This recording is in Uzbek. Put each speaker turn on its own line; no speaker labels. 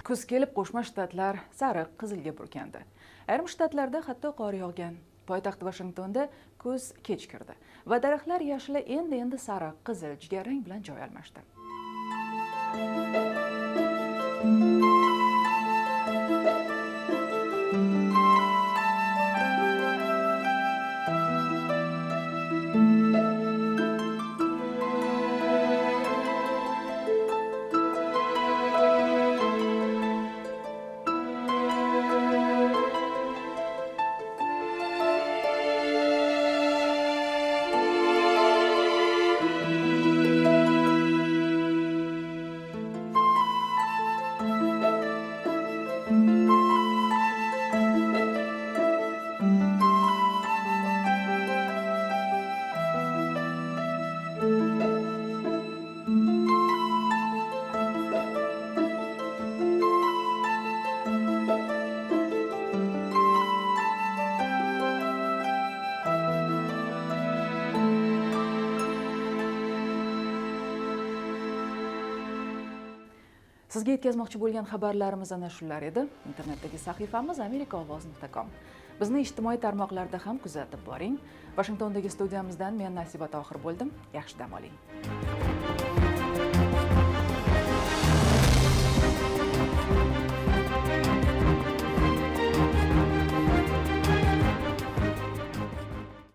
Kuz kelib Qo'shma Shtatlar sariq qizilga burkandi. Ayrim shtatlarda hatto qor yog'gan. Poytaxt Vashingtonda kuz kech kirdi va daraxtlar yashili endi sariq, qizil, jigarrang bilan joy almashdi. Sizga yetkazmoqchi bo'lgan xabarlarimiz ana shular edi. Internetdagi sahifamiz amerikaovoz.com. Bizni ijtimoiy tarmoqlarda ham kuzatib boring. Washingtondagi studiyamizdan men Nasiba Tohir bo'ldim. Yaxshi dam oling.